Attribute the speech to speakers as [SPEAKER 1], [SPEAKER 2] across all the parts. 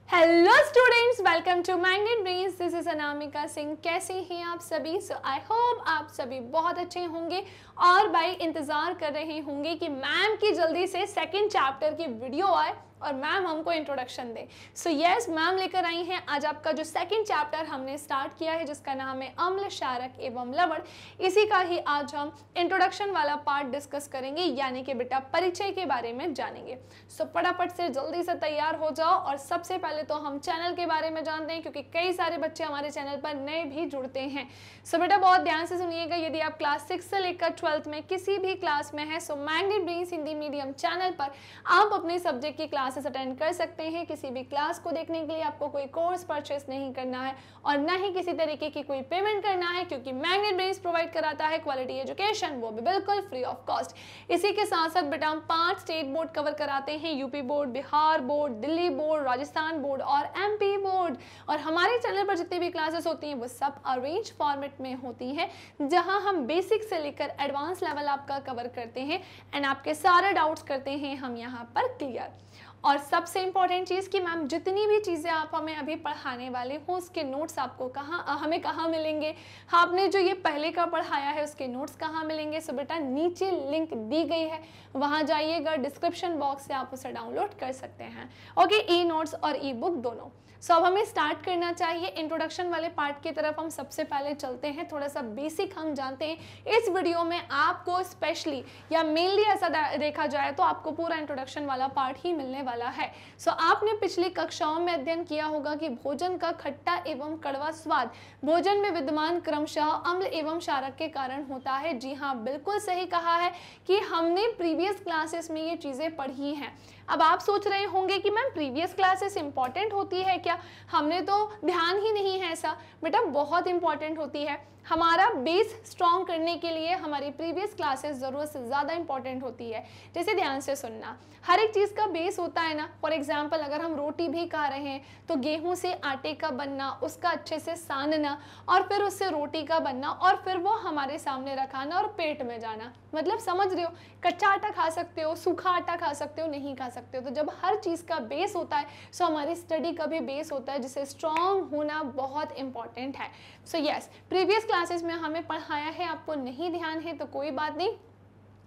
[SPEAKER 1] Hello students, welcome to magnet brains. This is Anamika Singh. कैसे हैं आप सभी? आई होप आप सभी बहुत अच्छे होंगे और भाई इंतजार कर रहे होंगे कि मैम की जल्दी से सेकंड चैप्टर की वीडियो आए और मैम हमको इंट्रोडक्शन दे। सो यस, मैम लेकर आई हैं आज आपका जो सेकंड चैप्टर हमने स्टार्ट किया है, जिसका नाम है अम्ल, क्षारक एवं लवण। इसी का ही आज हम इंट्रोडक्शन वाला पार्ट डिस्कस करेंगे, यानी कि बेटा परिचय के बारे में जानेंगे। सो फटाफट से जल्दी से तैयार हो जाओ और सबसे पहले तो हम चैनल के बारे में जानते हैं, क्योंकि कई सारे बच्चे हमारे चैनल पर नए भी जुड़ते हैं। सो बेटा बहुत ध्यान से सुनिएगा, यदि आप क्लास 6 से लेकर 12th में किसी भी क्लास में है, so Magnet Brains Hindi medium channel पर आप अपने सब्जेक्ट की क्लासेस अटेंड कर सकते हैं। किसी भी क्लास को देखने के लिए आपको कोई कोर्स परचेस नहीं करना है और ना ही किसी तरीके की कोई पेमेंट करना है, क्योंकि मैग्नेट ब्रेन्स प्रोवाइड कराता है क्वालिटी एजुकेशन, वो भी बिल्कुल फ्री ऑफ कॉस्ट। इसी के साथ साथ बेटा हम 5 स्टेट बोर्ड कवर कराते हैं, UP board, Bihar board, Delhi board, Rajasthan board और एमपी बोर्ड। और हमारे चैनल पर जितनी भी क्लासेस होती हैं वो सब अरेंज फॉर्मेट में होती हैं, जहां हम बेसिक से लेकर एडवांस लेवल आपका कवर करते हैं एंड आपके सारे डाउट्स करते हैं हम यहाँ पर क्लियर। और सबसे इंपॉर्टेंट चीज़ कि मैम जितनी भी चीज़ें आप हमें अभी पढ़ाने वाले हो उसके नोट्स आपको हमें कहाँ मिलेंगे, आपने जो ये पहले का पढ़ाया है उसके नोट्स कहाँ मिलेंगे। सो बेटा नीचे लिंक दी गई है, वहाँ जाइएगा, डिस्क्रिप्शन बॉक्स से आप उसे डाउनलोड कर सकते हैं। ओके, ई नोट्स और ई बुक दोनों। सो अब हमें स्टार्ट करना चाहिए इंट्रोडक्शन वाले पार्ट की तरफ। हम सबसे पहले चलते हैं, थोड़ा सा बेसिक हम जानते हैं। इस वीडियो में आपको स्पेशली या मेनली ऐसा देखा जाए तो आपको पूरा इंट्रोडक्शन वाला पार्ट ही मिलने वाला है। सो आपने पिछली कक्षाओं में अध्ययन किया होगा कि भोजन का खट्टा एवं कड़वा स्वाद भोजन में विद्यमान क्रमशः अम्ल एवं क्षारक के कारण होता है। जी हाँ, बिल्कुल सही कहा है कि हमने प्रीवियस क्लासेस में ये चीजें पढ़ी हैं। अब आप सोच रहे होंगे कि मैम प्रीवियस क्लासेस इंपॉर्टेंट होती है क्या? हमने तो ध्यान ही नहीं है ऐसा। बेटा बहुत इंपॉर्टेंट होती है। हमारा बेस स्ट्रॉन्ग करने के लिए हमारी प्रीवियस क्लासेस ज़रूरत से ज़्यादा इंपॉर्टेंट होती है। जैसे ध्यान से सुनना, हर एक चीज़ का बेस होता है ना। फॉर एग्जांपल अगर हम रोटी भी खा रहे हैं तो गेहूं से आटे का बनना, उसका अच्छे से सानना और फिर उससे रोटी का बनना और फिर वो हमारे सामने रखाना और पेट में जाना। मतलब समझ रहे हो, कच्चा आटा खा सकते हो, सूखा आटा खा सकते हो, नहीं खा सकते हो। तो जब हर चीज़ का बेस होता है, सो हमारी स्टडी का भी बेस होता है, जिसे स्ट्रॉन्ग होना बहुत इंपॉर्टेंट है। सो यस, प्रीवियस क्लासेस में हमें पढ़ाया है, आपको नहीं ध्यान है तो कोई बात नहीं,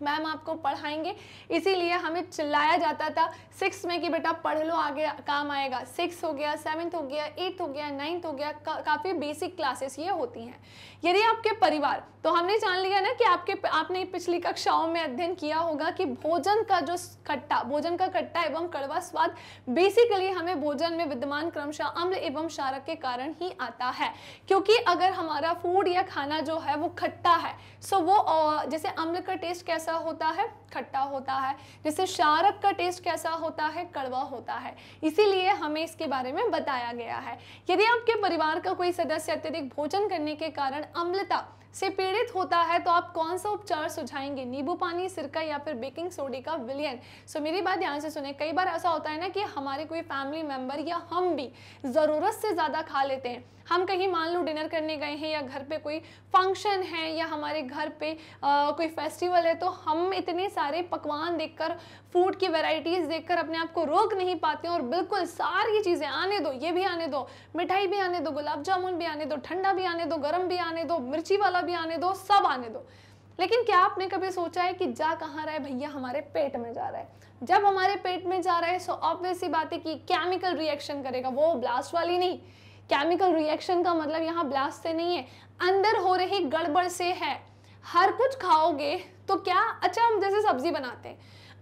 [SPEAKER 1] मैम आपको पढ़ाएंगे। इसीलिए हमें चिल्लाया जाता था 6th में कि बेटा पढ़ लो, आगे काम आएगा। 6 हो गया, 7th हो गया, 8th हो गया, 9th हो गया, काफ़ी बेसिक क्लासेस ये होती हैं। यदि आपके परिवार, तो हमने जान लिया ना कि आपने पिछली कक्षाओं में अध्ययन किया होगा कि भोजन का खट्टा एवं कड़वा स्वाद बेसिकली हमें भोजन में विद्यमान क्रमशः अम्ल एवं क्षारक के कारण ही आता है। क्योंकि अगर हमारा फूड या खाना जो है वो खट्टा है, सो वो जैसे अम्ल का टेस्ट कैसा होता है, खट्टा होता है, जैसे क्षारक का टेस्ट कैसा होता है, कड़वा होता है। इसीलिए हमें इसके बारे में बताया गया है। यदि आपके परिवार का कोई सदस्य अत्यधिक भोजन करने के कारण अम्लता से पीड़ित होता है तो आप कौन सा उपचार सुझाएंगे? नींबू पानी, सिरका या फिर बेकिंग सोडा का विलयन? सो मेरी बात ध्यान से सुने। कई बार ऐसा होता है ना कि हमारे कोई फैमिली मेंबर या हम भी ज़रूरत से ज़्यादा खा लेते हैं। हम कहीं मान लो डिनर करने गए हैं या घर पे कोई फंक्शन है या हमारे घर पे कोई फेस्टिवल है, तो हम इतने सारे पकवान देखकर, फूड की वैरायटीज़ देखकर अपने आप को रोक नहीं पाते हैं और बिल्कुल सारी चीज़ें आने दो, ये भी आने दो, मिठाई भी आने दो, गुलाब जामुन भी आने दो, ठंडा भी आने दो, गर्म भी आने दो, मिर्ची वाला भी आने दो, सब आने दो। लेकिन क्या आपने कभी सोचा है कि जा कहाँ रहा है भैया? हमारे पेट में जा रहा है। जब हमारे पेट में जा रहा है सो ऑब्वियस सी बात है कि केमिकल रिएक्शन करेगा, वो ब्लास्ट वाली नहीं। केमिकल रिएक्शन का मतलब यहाँ ब्लास्ट से नहीं है, अंदर हो रही गड़बड़ से है। हर कुछ खाओगे तो क्या, अच्छा हम जैसे सब्जी बनाते हैं,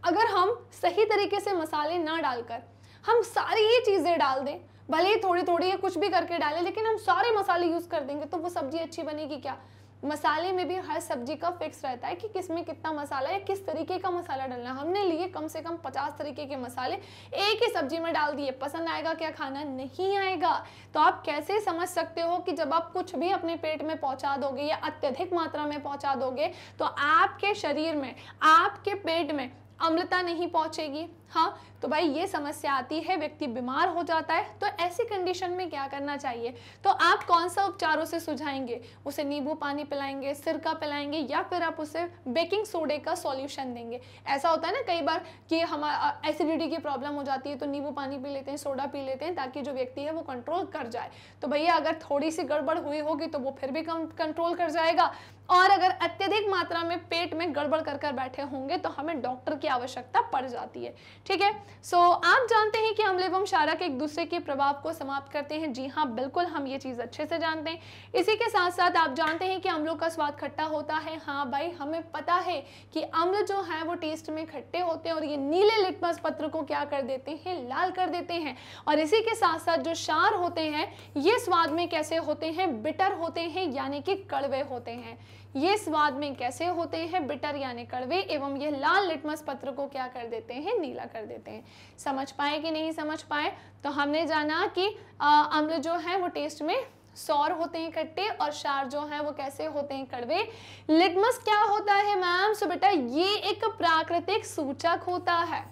[SPEAKER 1] अगर हम सही तरीके से मसाले ना डालकर हम सारी ये चीज़ें डाल दें, भले ही थोड़ी थोड़ी या कुछ भी करके डालें, लेकिन हम सारे मसाले यूज़ कर देंगे तो वो सब्जी अच्छी बनेगी क्या? मसाले में भी हर सब्जी का फिक्स रहता है कि किसमें कितना मसाला है, किस तरीके का मसाला डालना है। हमने लिए कम से कम 50 तरीके के मसाले, एक ही सब्जी में डाल दिए, पसंद आएगा क्या खाना? नहीं आएगा। तो आप कैसे समझ सकते हो कि जब आप कुछ भी अपने पेट में पहुंचा दोगे या अत्यधिक मात्रा में पहुंचा दोगे तो आपके शरीर में, आपके पेट में अम्लता नहीं पहुंचेगी, हाँ, तो भाई ये समस्या आती है, व्यक्ति बीमार हो जाता है, तो ऐसी कंडीशन में क्या करना चाहिए? तो आप कौन सा उपचारों से सुझाएंगे? उसे नींबू पानी पिलाएंगे, सिरका पिलाएंगे, या फिर आप उसे बेकिंग सोडे का सॉल्यूशन देंगे? ऐसा होता है ना कई बार कि हमारा एसिडिटी की प्रॉब्लम हो जाती है, तो नींबू पानी पी लेते हैं, सोडा पी लेते हैं, ताकि जो व्यक्ति है वो कंट्रोल कर जाए। तो भैया अगर थोड़ी सी गड़बड़ हुई होगी तो वो फिर भी कंट्रोल कर जाएगा, और अगर अत्यधिक मात्रा में पेट में गड़बड़ कर बैठे होंगे तो हमें डॉक्टर की आवश्यकता पड़ जाती है। ठीक है, सो आप जानते हैं कि अम्ल एवं क्षारक एक दूसरे के प्रभाव को समाप्त करते हैं। जी हाँ, बिल्कुल, हम ये चीज अच्छे से जानते हैं। इसी के साथ साथ आप जानते हैं कि अम्लों का स्वाद खट्टा होता है। हाँ भाई, हमें पता है कि अम्ल जो है वो टेस्ट में खट्टे होते हैं, और ये नीले लिटमस पत्र को क्या कर देते हैं? लाल कर देते हैं। और इसी के साथ साथ जो क्षार होते हैं ये स्वाद में कैसे होते हैं? बिटर होते हैं, यानी कि कड़वे होते हैं। ये स्वाद में कैसे होते हैं? बिटर यानी कड़वे, एवं ये लाल लिटमस पत्र को क्या कर देते हैं? नीला कर देते हैं। समझ पाए कि नहीं समझ पाए? तो हमने जाना कि अम्ल जो है वो टेस्ट में सौर होते हैं, खट्टे, और क्षार जो है वो कैसे होते हैं? कड़वे। लिटमस क्या होता है मैम? सो बेटा ये एक प्राकृतिक सूचक होता है।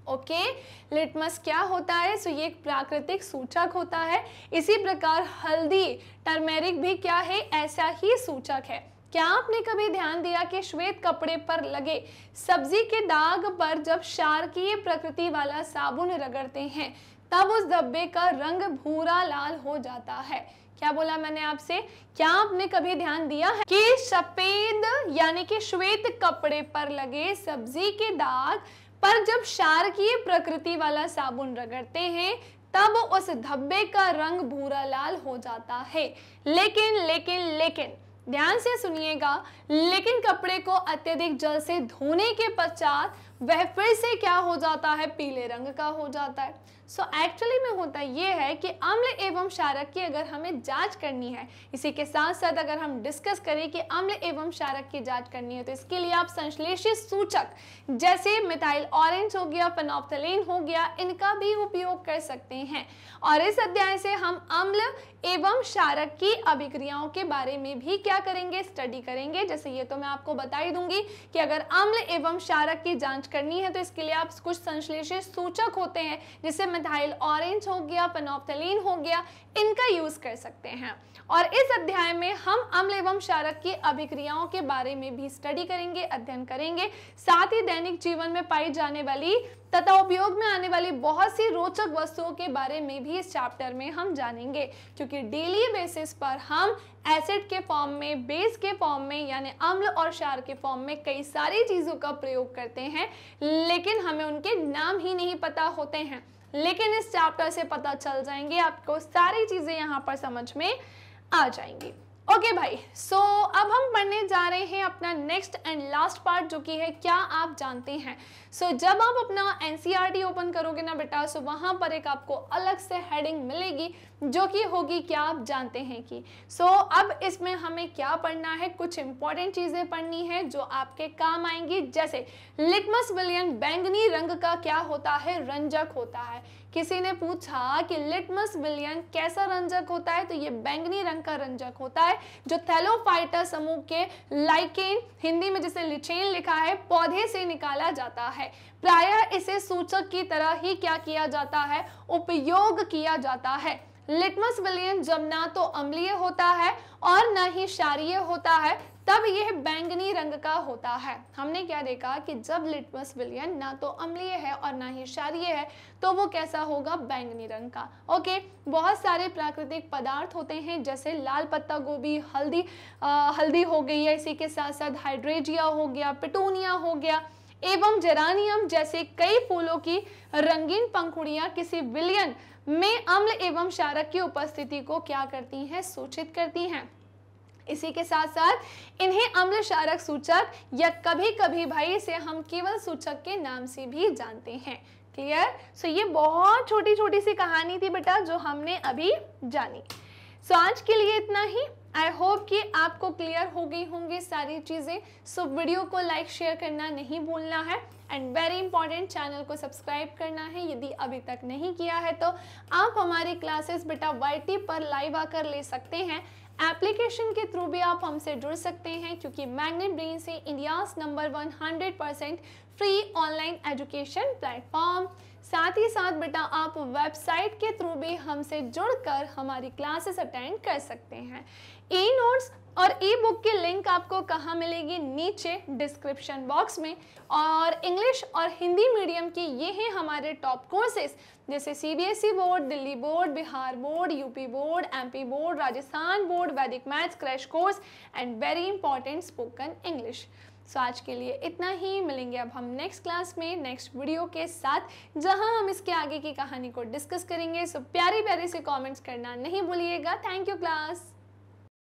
[SPEAKER 1] ओके, लिटमस क्या होता है? सो ये एक प्राकृतिक सूचक होता है। इसी प्रकार हल्दी, टर्मेरिक भी क्या है? ऐसा ही सूचक है। क्या आपने कभी ध्यान दिया कि श्वेत कपड़े पर लगे सब्जी के दाग पर जब क्षारकीय प्रकृति वाला साबुन रगड़ते हैं तब उस धब्बे का रंग भूरा लाल हो जाता है? क्या बोला मैंने आपसे? क्या आपने कभी ध्यान दिया है कि सफेद यानी कि श्वेत कपड़े पर लगे सब्जी के दाग पर जब क्षारकीय प्रकृति वाला साबुन रगड़ते हैं तब उस धब्बे का रंग भूरा लाल हो जाता है। लेकिन ध्यान से सुनिएगा, लेकिन कपड़े को अत्यधिक जल से धोने के पश्चात वह फिर से क्या हो जाता है? पीले रंग का हो जाता है। सो एक्चुअली में होता ये है कि अम्ल एवं क्षारक की अगर हमें जांच करनी है, इसी के साथ साथ अगर हम डिस्कस करें कि अम्ल एवं क्षारक की जांच करनी है, तो इसके लिए आप संश्लेषित सूचक जैसे मिथाइल ऑरेंज हो गया, फेनोल्फ्थालीन हो गया, इनका भी उपयोग कर सकते हैं। और इस अध्याय से हम अम्ल एवं क्षारक की अभिक्रियाओं के बारे में भी क्या करेंगे? स्टडी करेंगे। जैसे ये तो मैं आपको बता ही दूंगी कि अगर अम्ल एवं क्षारक की जांच करनी है तो इसके लिए आप कुछ संश्लेषित सूचक होते हैं, जैसे मिथाइल ऑरेंज हो गया, फेनोल्फ्थालीन हो गया, इनका यूज कर सकते हैं। और इस अध्याय में हम अम्ल एवं क्षारक की अभिक्रियाओं के बारे में भी स्टडी करेंगे, अध्ययन करेंगे। साथ ही दैनिक जीवन में पाई जाने वाली तथा उपयोग में आने वाली बहुत सी रोचक वस्तुओं के बारे में भी इस चैप्टर में हम जानेंगे, क्योंकि डेली बेसिस पर हम एसिड के फॉर्म में, बेस के फॉर्म में, यानी अम्ल और क्षार के फॉर्म में कई सारी चीजों का प्रयोग करते हैं, लेकिन हमें उनके नाम ही नहीं पता होते हैं। लेकिन इस चैप्टर से पता चल जाएंगे, आपको सारी चीजें यहाँ पर समझ में आ जाएंगी। ओके भाई, सो अब हम पढ़ने जा रहे हैं अपना नेक्स्ट एंड लास्ट पार्ट, जो कि है क्या आप जानते हैं। जब आप अपना एनसीईआरटी ओपन करोगे ना बेटा, वहां पर एक आपको अलग से हेडिंग मिलेगी जो कि होगी क्या आप जानते हैं कि। अब इसमें हमें क्या पढ़ना है? कुछ इंपॉर्टेंट चीजें पढ़नी है जो आपके काम आएंगी, जैसे लिटमस विलियन बैंगनी रंग का क्या होता है? रंजक होता है। किसी ने पूछा कि लिटमस विलियन कैसा रंजक होता है, तो ये बैंगनी रंग का रंजक होता है, जो थैलोफाइटा समूह के लाइकेन, हिंदी में जिसे लिचेन लिखा है, पौधे से निकाला जाता है। प्रायः इसे सूचक की तरह ही क्या किया जाता है? उपयोग किया जाता है। लिटमस विलियन जब ना तो अम्लीय होता है और न ही क्षारीय होता है, तब यह बैंगनी रंग का होता है। हमने क्या देखा कि जब लिटमस विलियन ना तो अम्लीय है और ना ही क्षारीय है, तो वो कैसा होगा? बैंगनी रंग का। ओके, बहुत सारे प्राकृतिक पदार्थ होते हैं, जैसे लाल पत्ता गोभी, हल्दी हो गई है, इसी के साथ साथ हाइड्रेजिया हो गया, पिटूनिया हो गया, एवं जेरानियम जैसे कई फूलों की रंगीन पंखुड़ियां किसी विलयन में अम्ल एवं क्षारक की उपस्थिति को क्या करती हैं? सूचित करती हैं। इसी के साथ साथ इन्हें अम्ल क्षारक सूचक, या कभी कभी भाई इसे हम केवल सूचक के नाम से भी जानते हैं। क्लियर? ये बहुत छोटी छोटी सी कहानी थी बेटा जो हमने अभी जानी। आज के लिए इतना ही। आई होप कि आपको क्लियर हो गई होंगी सारी चीजें। वीडियो को लाइक शेयर करना नहीं भूलना है, एंड वेरी इंपॉर्टेंट, चैनल को सब्सक्राइब करना है यदि अभी तक नहीं किया है। तो आप हमारी क्लासेस बेटा YT पर लाइव आकर ले सकते हैं। एप्लीकेशन के थ्रू भी आप हमसे जुड़ सकते हैं, क्योंकि मैग्नेट ब्रेन से India's number 1 100% free online education platform. साथ ही साथ बेटा आप वेबसाइट के थ्रू भी हमसे जुड़कर हमारी क्लासेस अटेंड कर सकते हैं। ई नोट्स और ई बुक की लिंक आपको कहाँ मिलेगी? नीचे डिस्क्रिप्शन बॉक्स में। और इंग्लिश और हिंदी मीडियम की ये हैं हमारे टॉप कोर्सेज, जैसे CBSE board, Delhi board, Bihar board, UP board, MP board, Rajasthan board, Vedic maths crash course and very important spoken English. So आज के लिए इतना ही। मिलेंगे अब हम नेक्स्ट क्लास में नेक्स्ट वीडियो के साथ, जहां हम इसके आगे की कहानी को डिस्कस करेंगे। सो प्यारे प्यारे से कमेंट्स करना नहीं भूलिएगा। Thank you class.